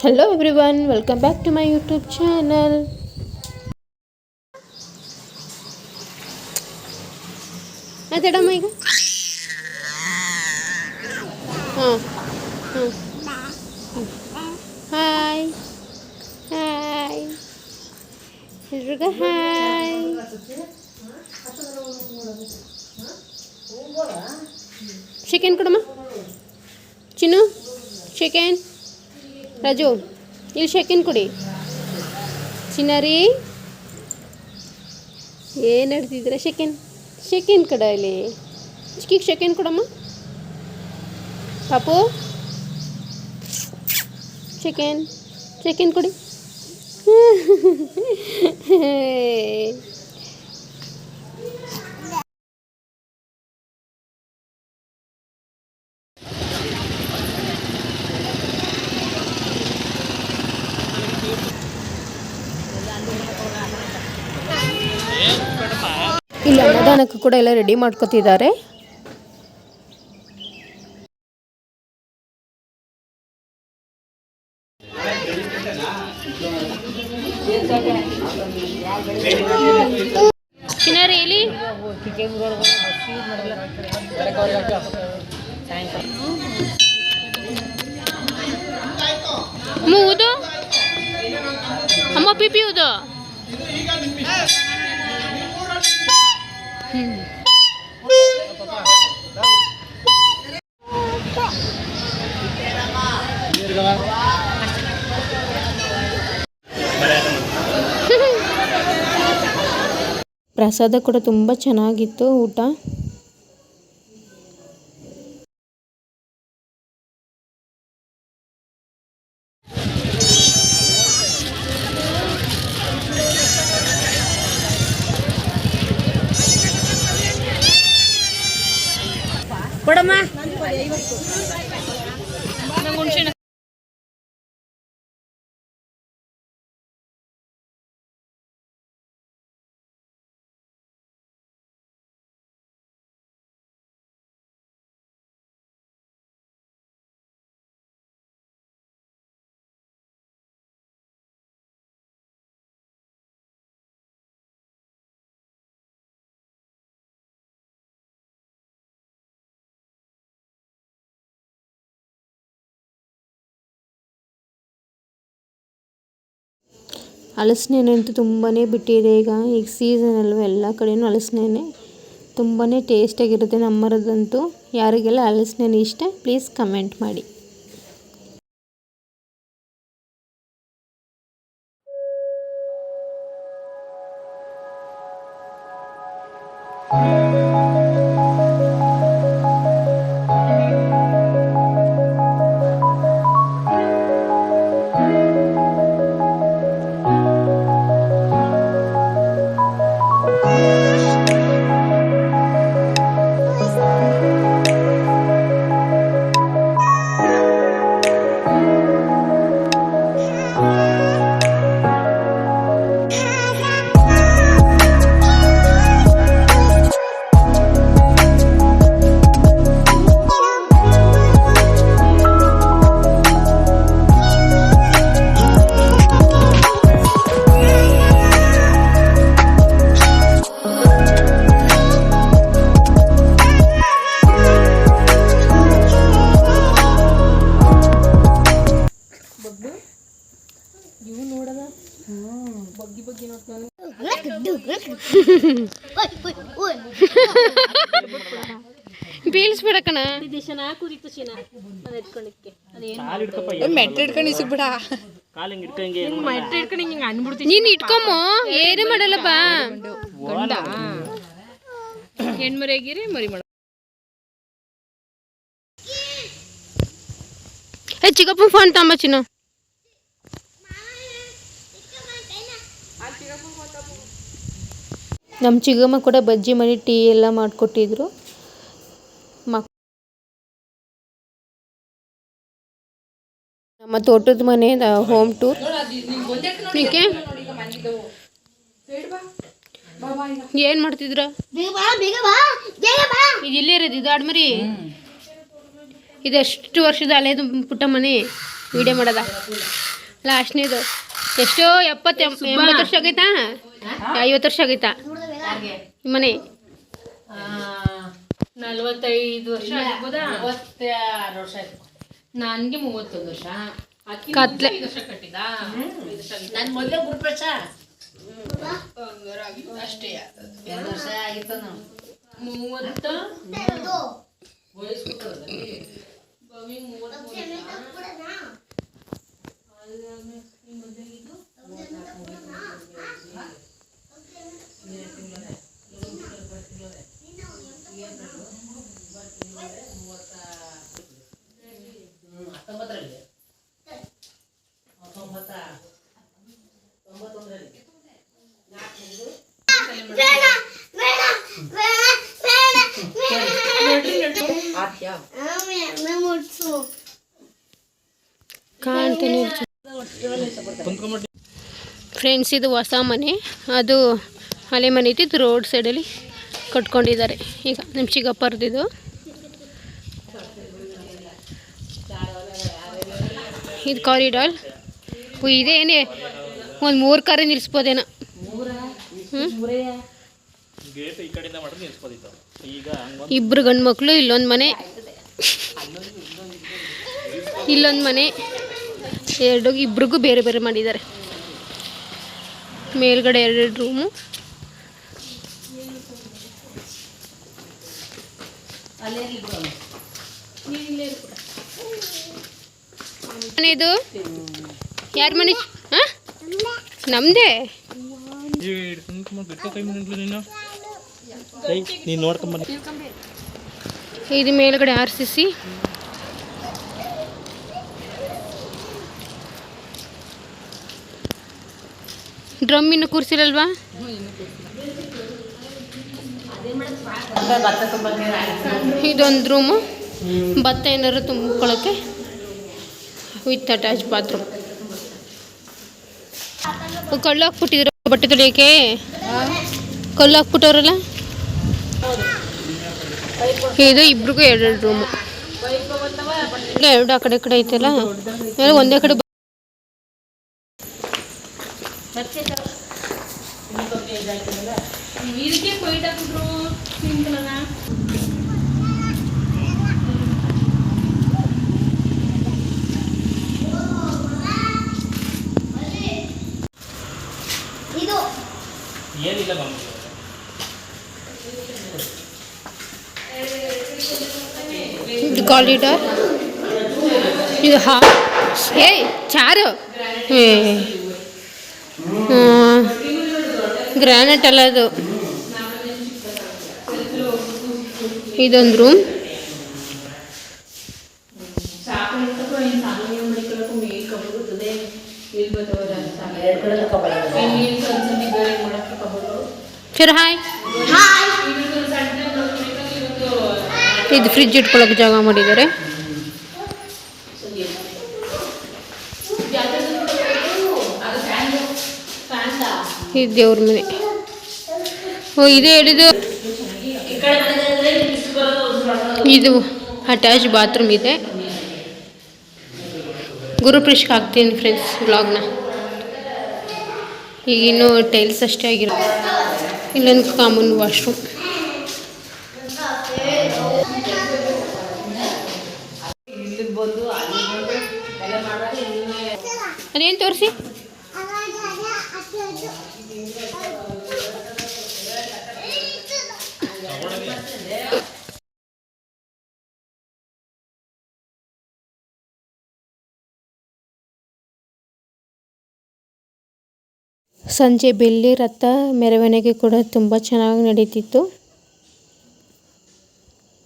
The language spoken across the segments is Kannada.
Hello everyone, welcome back to my YouTube channel. ಮಾತಾಡಮ್ಮ ಈಗ. ಹಾಂ ಹಾಂ ಹಾಯ್ ಹಾಯ್ ಎಲ್ರಿಗೂ ಹಾಯ್. ಚಿಕನ್ ಕೊಡಮ್ಮ ಚಿನ್ನು, ಚಿಕನ್. ರಾಜು ಇಲ್ಲಿ ಚಿಕನ್ ಕೊಡಿ. ಚಿನ್ನಾರಿ ಏನು ಹೇಳ್ತಿದ್ದೀರ? ಚಿಕನ್ ಕೊಡ ಇಲ್ಲಿ. ಚಿಕ್ಕಿಗೆ ಚಿಕನ್ ಕೊಡಮ್ಮ. ಪಾಪು ಚಿಕನ್ ಕೊಡಿ. ಇಲ್ಲಿ ಅನ್ನದಾನಕ್ಕೂ ಕೂಡ ಎಲ್ಲ ರೆಡಿ ಮಾಡ್ಕೊತಿದ್ದಾರೆ. ಚಿನ್ನಾರಿ ಇಲ್ಲಿ ಊದು ಅಮ್ಮ ಪಿಪಿ ಊದು. ಪ್ರಸಾದ ಕೂಡ ತುಂಬ ಚೆನ್ನಾಗಿತ್ತು ಊಟ. ಕೊಡಮ್ಮ ಹಲಸಿನ ಅಂತೂ ತುಂಬಾ ಬಿಟ್ಟಿದೆ. ಈಗ ಸೀಸನ್ ಅಲ್ವ, ಎಲ್ಲ ಕಡೆಯೂ ಹಲಸಿನ ತುಂಬಾ ಟೇಸ್ಟಾಗಿರುತ್ತೆ. ನಮ್ಮರದಂತೂ ಯಾರಿಗೆಲ್ಲ ಹಲಸಿನ ಇಷ್ಟ ಪ್ಲೀಸ್ ಕಮೆಂಟ್ ಮಾಡಿ. ಬೀಳ್ಸ್ಬಿಡ ಕಣ. ನೀನ್ ಇಟ್ಕೊಮ್ಮ, ಏನು ಮಾಡಲ್ಲಪ್ಪ. ಹೆಣ್ಮರಿಯಾಗಿರಿ ಮರಿ ಮಾಡ. ಚಿಕ್ಕಪ್ಪ ಫೋನ್ ತಮ್ಮ ಚಿನ್ನ. ನಮ್ಮ ಚಿಕ್ಕಮ್ಮ ಕೂಡ ಬಜ್ಜಿ ಮಾಡಿ ಟೀ ಎಲ್ಲ ಮಾಡಿಕೊಟ್ಟಿದ್ರು. ನಮ್ಮ ತೋಟದ ಮನೆ ಹೋಮ್ ಟೂರ್. ಏನು ಮಾಡ್ತಿದ್ರ? ಇದು ಇಲ್ಲೇ ಇರೋದು, ಇದು ಆಡ್ಮರಿ. ಇದೆಷ್ಟು ವರ್ಷದ ಹಳೇದು ಪುಟ್ಟ ಮನೆ. ವಿಡಿಯೋ ಮಾಡೋದ ಲಾಸ್ಟ್ನೇದು ಎಷ್ಟೋ 70-80 ವರ್ಷ ಆಗೈತಾ 50 ವರ್ಷ ಆಗೈತಾ ಮನೆ 45 ವರ್ಷ ಆಗ್ಬೋದಾ 56 ವರ್ಷ ಆಯ್ತು ನನಗೆ 31 ವರ್ಷ ಕತ್ಲೆ ಕಟ್ಟಿದ ನನ್ನ ಮೊದಲೇ ಗುರುಪ್ರವೇಶ ಅಷ್ಟೇ 2 ವರ್ಷ ಆಗಿತ್ತು ನಾವು 30 ವಯಸ್ಸು ಬವಿ 39 ಫ್ರೆಂಡ್ಸ್ ಇದು ಹೊಸ ಮನೆ, ಅದು ಹಳೆ ಮನೆ ಇತ್ತು. ಇದು ರೋಡ್ ಸೈಡಲ್ಲಿ ಕಟ್ಕೊಂಡಿದ್ದಾರೆ. ಈಗ ನಮ್ಮ ಚಿಕ್ಕಪ್ಪರದಿದು. ಇದು ಕಾರಿಡಾರ್. ಇದೇನೇ ಒಂದು 3 ಕಾರೇ ನಿಲ್ಲಿಸ್ಬೋದೇನೋ. ಇಬ್ಬರು ಗಂಡು ಮಕ್ಕಳು, ಇಲ್ಲೊಂದು ಮನೆ, ಇಲ್ಲೊಂದು ಮನೆ, ಇಬ್ರಿಗೂ ಬೇರೆ ಬೇರೆ ಮಾಡಿದ್ದಾರೆ. ಮೇಲ್ಗಡೆ 2 ರೂಮು. ಇದು ಯಾರ ಮನೆ? ಹಾಂ ನಮ್ಮದೇ. ಇದು ಮೇಲ್ಗಡೆ RCC. ಡ್ರಮ್ ಇನ್ನು ಕೂರಿಸಿರಲ್ವಾ? ಇದೊಂದು ರೂಮು, ಭತ್ತ ಏನಾದ್ರು ತುಂಬ್ಕೊಳ್ಳೋಕ್ಕೆ, ವಿತ್ ಅಟ್ಯಾಚ್ ಬಾತ್ರೂಮ್. ಕಲ್ಲು ಹಾಕ್ಬಿಟ್ಟಿದ್ರು ಬಟ್ಟೆ ತೊಳೆಯೋಕ್ಕೆ. ಕಲ್ಲು ಹಾಕ್ಬಿಟ್ಟವ್ರಲ್ಲ. ಇದು ಇಬ್ರಿಗೂ 2 ರೂಮು. 2 ಆ ಕಡೆ ಕಡೆ ಐತಲ್ಲ, ಒಂದೇ ಕಡೆ. ಇದು ಕಾರಿಡಾರ್. ಇದು ಚಾರು ಗ್ರಾನೈಟ್ ಅಲ್ಲ ಅದು. ಇದೊಂದು ರೂಮ್. ಚಲೋ ಹಾಯ್. ಇದು ಫ್ರಿಜ್ ಇಟ್ಕೊಳ್ಳೋಕೆ ಜಾಗ ಮಾಡಿದ್ದಾರೆ. ಇದು ದೇವ್ರ ಮನೆ. ಇದೇ ಹೇಳಿದ್ದು. ಇದು ಅಟ್ಯಾಚ್ ಬಾತ್ರೂಮ್ ಇದೆ. ಗುರುಪ್ರವೇಶಕ್ಕೆ ಹಾಕ್ತೀನಿ ಫ್ರೆಂಡ್ಸ್ ವ್ಲಾಗ್ನ. ಈಗಿನ್ನೂ ಟೈಲ್ಸ್ ಅಷ್ಟೇ ಆಗಿರುತ್ತೆ. ಇಲ್ಲೊಂದು ಕಾಮನ್ ವಾಶ್ರೂಮ್. ಅದೇನು ತೋರಿಸಿ. ಸಂಜೆ ಬೆಳ್ಳಿ ರಥ ಮೆರವಣಿಗೆ ಕೂಡ ತುಂಬ ಚೆನ್ನಾಗಿ ನಡೀತಿತ್ತು.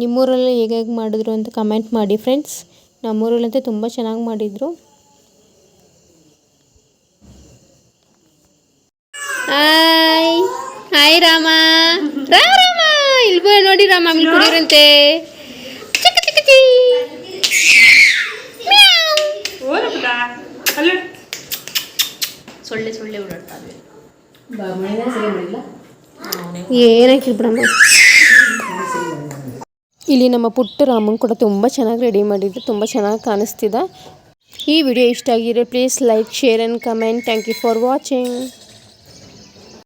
ನಿಮ್ಮೂರಲ್ಲಿ ಹೇಗೆ ಮಾಡಿದ್ರು ಅಂತ ಕಮೆಂಟ್ ಮಾಡಿ ಫ್ರೆಂಡ್ಸ್. ನಮ್ಮೂರಲ್ಲಂತೂ ತುಂಬ ಚೆನ್ನಾಗಿ ಮಾಡಿದರು. Hi hi Rama. ರಾಮ ಇಲ್ಲಿ ನೋಡಿ, ರಾಮ ಇಲ್ಲಿ ಕುಡಿಯರಂತೆ. ಚಿಕ್ಕ ಚಿಕ್ಕ ಚಿ ಸೊಳ್ಳೆ ಸೊಳ್ಳೆ ಓಡಾಡ್ತಾವೆ. ಏನಾಕಿ ಬಿಡಮ್ಮ. ಇಲ್ಲಿ ನಮ್ಮ ಪುಟ್ಟ ರಾಮನ್ ಕೂಡ ತುಂಬ ಚೆನ್ನಾಗಿ ರೆಡಿ ಮಾಡಿದ್ರು. ತುಂಬ ಚೆನ್ನಾಗಿ ಕಾಣಿಸ್ತಿದ್ದ. ಈ ವಿಡಿಯೋ ಇಷ್ಟ ಆಗಿದ್ರೆ please like share and comment. Thank you for watching.